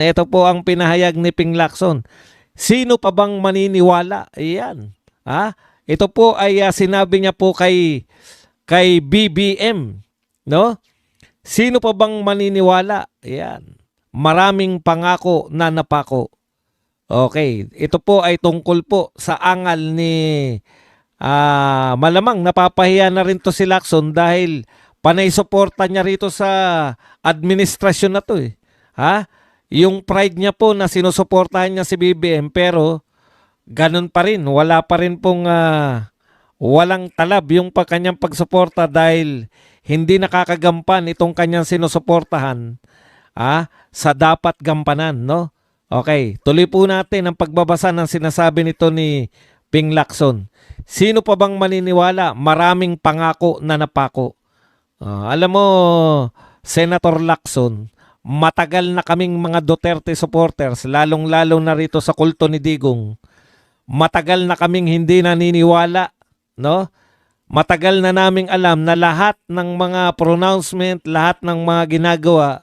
Ito po ang pinahayag ni Ping Lacson. Sino pa bang maniniwala? Ayan. Ito po ay sinabi niya po kay BBM, no? Sino pa bang maniniwala? Ayan. Maraming pangako na napako. Okay, ito po ay tungkol po sa angal ni malamang napapahiya na rin to si Lacson dahil panay suporta niya rito sa administrasyon na to eh. Yung pride niya po na sinusuportahan niya si BBM pero ganun pa rin, wala pa rin pong walang talab yung kanyang pagsuporta dahil hindi nakakagampan itong kanyang sinusuportahan sa dapat gampanan, no? Okay, tuloy po natin ang pagbabasa ng sinasabi nito ni Ping Lacson. Sino pa bang maniniwala? Maraming pangako na napako. Alam mo, Senator Lacson, matagal na kaming mga Duterte supporters, lalong-lalo na rito sa kulto ni Digong. Matagal na kaming hindi naniniwala, no? Matagal na naming alam na lahat ng mga pronouncement, lahat ng mga ginagawa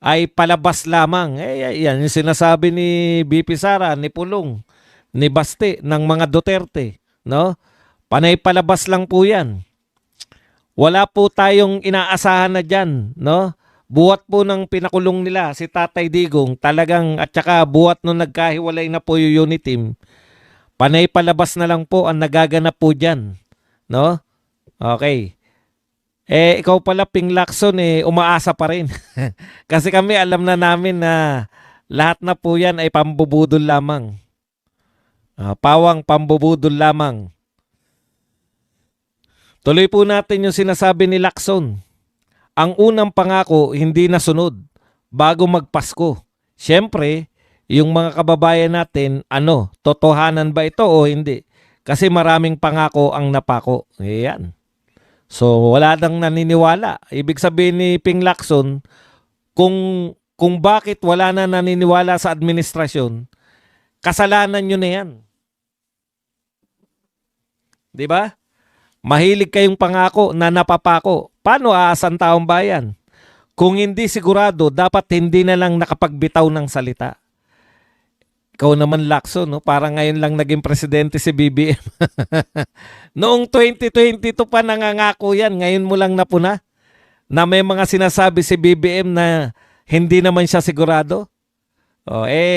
ay palabas lamang. Yan yung sinasabi ni BP Sara, ni Pulong, ni Baste, ng mga Duterte, no? Panay palabas lang po yan. Wala po tayong inaasahan na dyan, no? Buhat po ng pinakulong nila si Tatay Digong, talagang at saka buhat nung nagkahiwalay na po yung unit team, panay palabas na lang po ang nagaganap po dyan, no? Okay. Ikaw pala, Ping Lacson, umaasa pa rin. Kasi kami alam na namin na lahat na po yan ay pambubudol lamang. Pawang pambubudol lamang. Tuloy po natin yung sinasabi ni Lacson. Ang unang pangako hindi nasunod bago magpasko. Siyempre, yung mga kababayan natin, totohanan ba ito o hindi? Kasi maraming pangako ang napako. Ayan. So, wala nang naniniwala. Ibig sabihin ni Ping Lacson, kung bakit wala na naniniwala sa administrasyon, kasalanan nyo na yan. Di ba? Mahilig kayong pangako na napapako. Paano aasan taong bayan? Kung hindi sigurado, dapat hindi na lang nakapagbitaw ng salita. Ikaw naman, Lacson, no? Parang ngayon lang naging presidente si BBM. Noong 2022 pa nangangako yan, ngayon mo lang napuna na may mga sinasabi si BBM na hindi naman siya sigurado.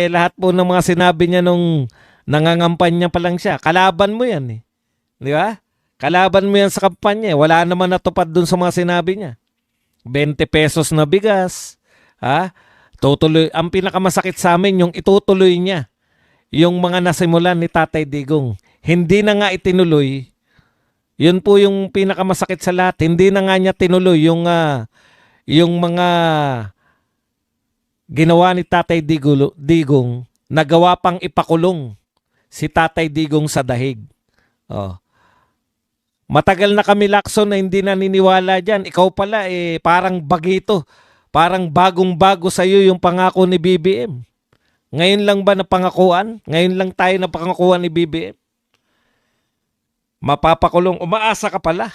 Lahat po ng mga sinabi niya nung nangangampanya pa lang siya, kalaban mo yan eh. Di ba? Kalaban mo yan sa kampanya. Wala naman natupad dun sa mga sinabi niya. 20 pesos na bigas. Tutuloy. Ang pinakamasakit sa amin, yung itutuloy niya. Yung mga nasimulan ni Tatay Digong. Hindi na nga itinuloy. Yun po yung pinakamasakit sa lahat. Hindi na nga niya tinuloy yung mga ginawa ni Tatay Digong, nagawa pang ipakulong si Tatay Digong sa dahig. Matagal na kami, Lacson, na hindi naniniwala dyan. Ikaw pala, parang bagito. Parang bagong-bago sa'yo yung pangako ni BBM. Ngayon lang ba napangakuan? Ngayon lang tayo napangakuan ni BBM? Mapapakulong. Umaasa ka pala.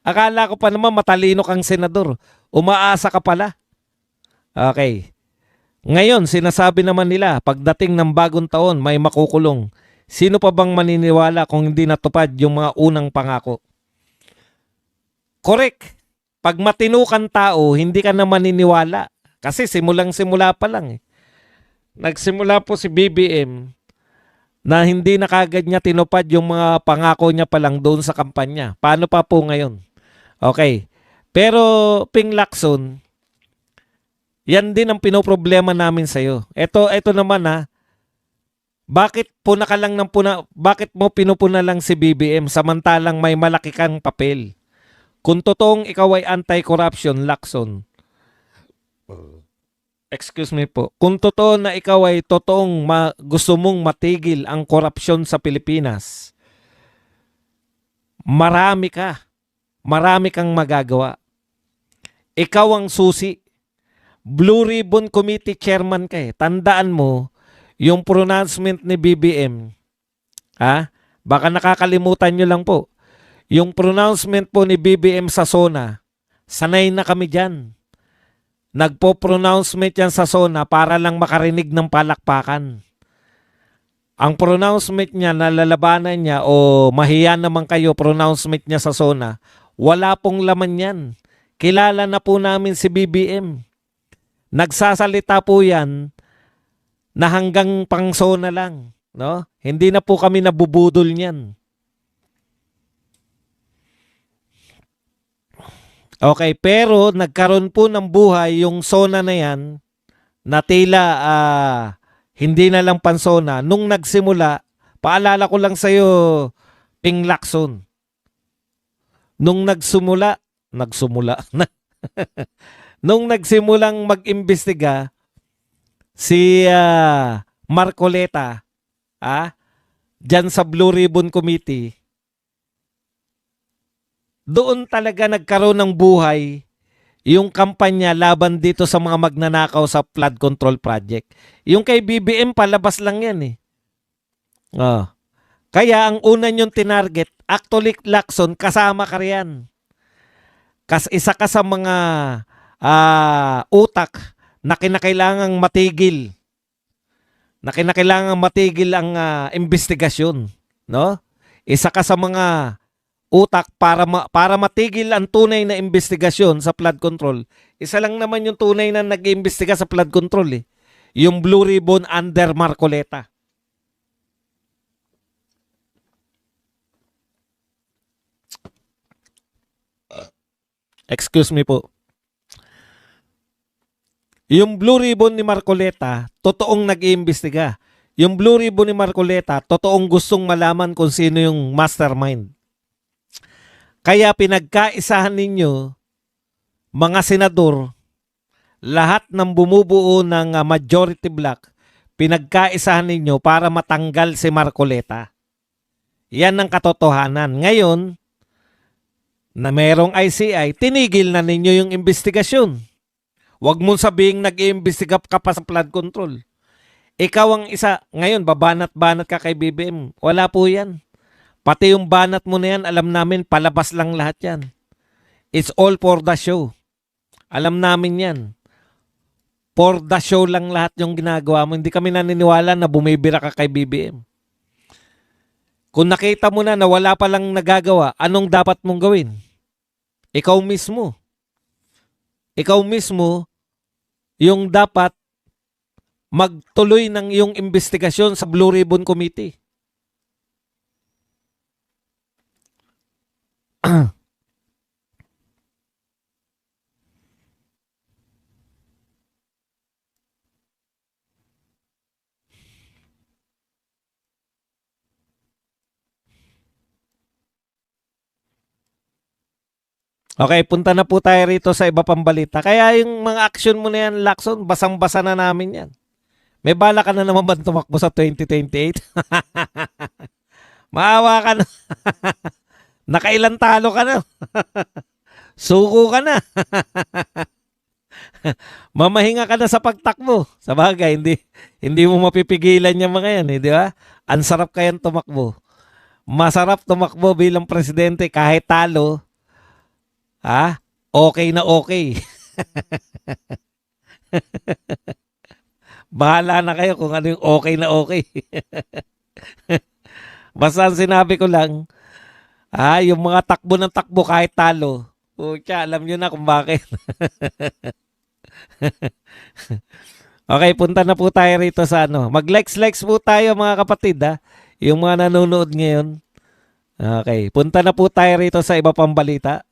Akala ko pa naman matalino kang senador. Umaasa ka pala. Okay. Ngayon, sinasabi naman nila, pagdating ng bagong taon, may makukulong. Sino pa bang maniniwala kung hindi natupad yung mga unang pangako? Correct. Pag matino kang tao, hindi ka na maniniwala. Kasi simulang-simula pa lang. Nagsimula po si BBM na hindi na kagad niya tinupad yung mga pangako niya pa lang doon sa kampanya. Paano pa po ngayon? Okay. Pero Ping Lacson, yan din ang pinoproblema namin sa'yo. Ito naman bakit bakit mo pinupuna lang si BBM samantalang may malaki kang papel? Kung totoong ikaw ay anti-corruption, Lacson. Excuse me po. Kung totoo na ikaw ay gusto mong matigil ang korupsyon sa Pilipinas, marami kang magagawa. Ikaw ang susi. Blue Ribbon Committee chairman ka eh. Tandaan mo, yung pronouncement ni BBM, baka nakakalimutan nyo lang po. Yung pronouncement po ni BBM sa SONA, sanay na kami dyan. Nagpo-pronouncement yan sa SONA para lang makarinig ng palakpakan. Ang pronouncement niya, nalalabanan niya o mahiya naman kayo, pronouncement niya sa SONA, wala pong laman yan. Kilala na po namin si BBM. Nagsasalita po yan na hanggang pang SONA lang. No? Hindi na po kami nabubudol niyan. Okay, pero nagkaroon po ng buhay yung SONA na yan na tila hindi na lang pansona. Nung nagsimula, paalala ko lang sa'yo, Ping Lacson. Nung nagsumula, nung nagsimulang mag-imbestiga, si Marcoleta, dyan sa Blue Ribbon Committee, doon talaga nagkaroon ng buhay yung kampanya laban dito sa mga magnanakaw sa flood control project. Yung kay BBM, palabas lang yan eh. Kaya ang una nyong tinarget, actually Lacson, kasama ka riyan. Isa ka sa mga utak na kinakailangang matigil. Na kinakailangang matigil ang investigasyon. No? Isa ka sa mga utak para matigil ang tunay na investigasyon sa flood control. Isa lang naman yung tunay na nag-iimbestiga sa flood control eh. Yung Blue Ribbon under Marcoleta. Excuse me po. Yung Blue Ribbon ni Marcoleta, totoong nag-iimbestiga. Yung Blue Ribbon ni Marcoleta, totoong gustong malaman kung sino yung mastermind. Kaya pinagkaisahan ninyo, mga senador, lahat ng bumubuo ng majority block, pinagkaisahan ninyo para matanggal si Marcoleta. Yan ang katotohanan. Ngayon, na merong ICI, tinigil na ninyo yung investigasyon. Huwag mong sabihing nag-iimbestiga ka pa sa flood control. Ikaw ang isa, ngayon babanat-banat ka kay BBM. Wala po yan. Pati yung banat mo na yan, alam namin, palabas lang lahat yan. It's all for the show. Alam namin yan. For the show lang lahat yung ginagawa mo. Hindi kami naniniwala na bumibira ka kay BBM. Kung nakita mo na wala palang nagagawa, anong dapat mong gawin? Ikaw mismo. Ikaw mismo yung dapat magtuloy ng iyong investigasyon sa Blue Ribbon Committee. Okay, punta na po tayo rito sa iba pang balita. Kaya yung mga action mo na yan, Lacson, basang-basa na namin yan. May bala ka na naman ba tumakbo sa 2028? Maawa ka na. Nakailan talo ka na. Suko ka na. Mamahinga ka na sa pagtakbo. Sa bagay, hindi mo mapipigilan yung mga yan, di ba? Ang sarap kayang tumakbo. Masarap tumakbo bilang presidente kahit talo. Okay na okay. Bahala na kayo kung ano yung okay na okay. Basta sinabi ko lang, yung mga takbo ng takbo kahit talo. Pucha, alam nyo na kung bakit. Okay, punta na po tayo rito sa ano. Mag-likes po tayo mga kapatid yung mga nanonood ngayon. Okay, punta na po tayo rito sa iba pang balita.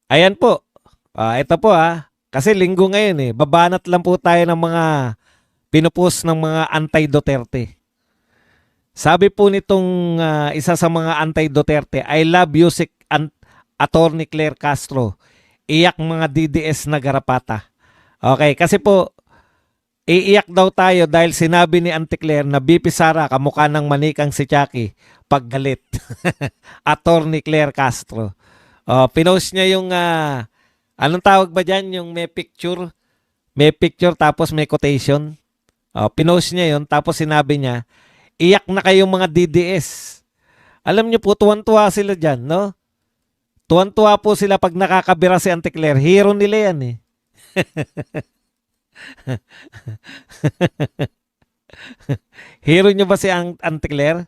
Ayan po. Ito po kasi linggo ngayon babanat lang po tayo ng mga pinupost ng mga anti-Duterte. Sabi po nitong isa sa mga anti-Duterte, I love you si Attorney Claire Castro. Iyak mga DDS na garapata. Okay, kasi po iiyak daw tayo dahil sinabi ni Auntie Claire na BP Sara kamukha ng manikang si Chucky paggalit. Attorney Claire Castro. Pinost niya yung anong tawag ba dyan? Yung may picture tapos may quotation. Pinost niya yun tapos sinabi niya, iyak na kayong mga DDS. Alam niyo po, tuwan-tuwa sila dyan, no? Tuwan-tuwa po sila pag nakakabira si Auntie Claire. Hero nila yan eh. Hero nyo ba si Auntie Claire?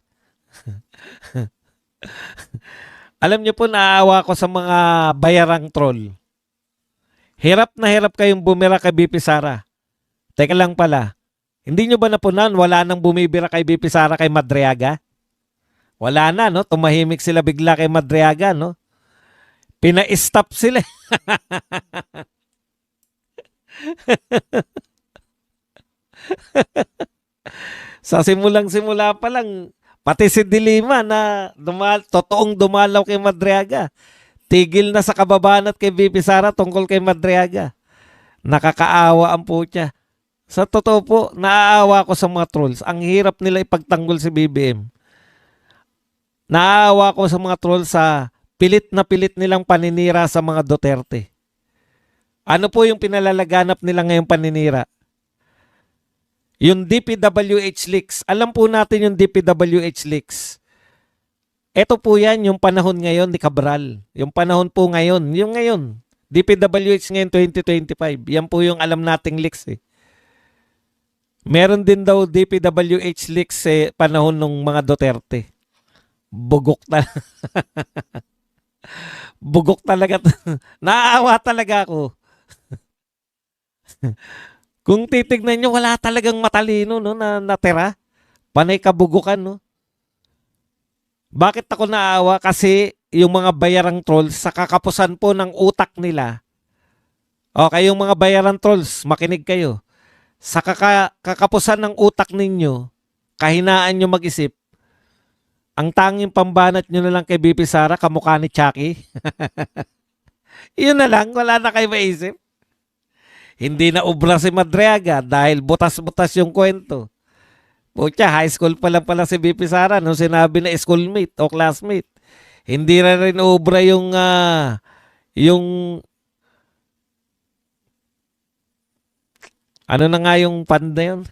Alam nyo po, naaawa ko sa mga bayarang troll. Hirap na hirap kayong bumira kay BP Sara. Teka lang pala, hindi nyo ba napunan wala nang bumibira kay BP Sara kay Madriaga? Wala na, no? Tumahimik sila bigla kay Madriaga, no? Pina-stop sila. Sa simulang-simula pa lang, pati si Dilima na totoong dumalaw kay Madriaga. Tigil na sa kababanan kay BP Sara tungkol kay Madriaga. Nakakaawa ang putya. Sa totoo po, naaawa ko sa mga trolls. Ang hirap nila ipagtanggol si BBM. Naaawa ko sa mga trolls sa pilit na pilit nilang paninira sa mga Duterte. Ano po yung pinalalaganap nila ngayong paninira? Yung DPWH leaks. Alam po natin yung DPWH leaks. Ito po yan, yung panahon ngayon ni Cabral. Yung panahon po ngayon. Yung ngayon. DPWH ngayon 2025. Yan po yung alam nating leaks eh. Meron din daw DPWH leaks eh, panahon ng mga Duterte. Bugok na. Bugok talaga. Naaawa talaga ako. Kung titignan nyo, wala talagang matalino no, na natira. Panay kabugukan. No? Bakit ako naaawa? Kasi yung mga bayarang trolls sa kakapusan po ng utak nila. Okay, yung mga bayarang trolls, makinig kayo. Sa kakapusan ng utak ninyo, kahinaan nyo mag-isip, ang tanging pambanat nyo na lang kay BP Sara, kamukha ni Chucky. Yun na lang, wala na kayo maisip. Hindi na ubra si Madriaga dahil butas-butas yung kwento. Pucha, high school pa lang pala si BP Sara nung sinabi na schoolmate o classmate. Hindi na rin ubra yung ano na nga yung panda yun?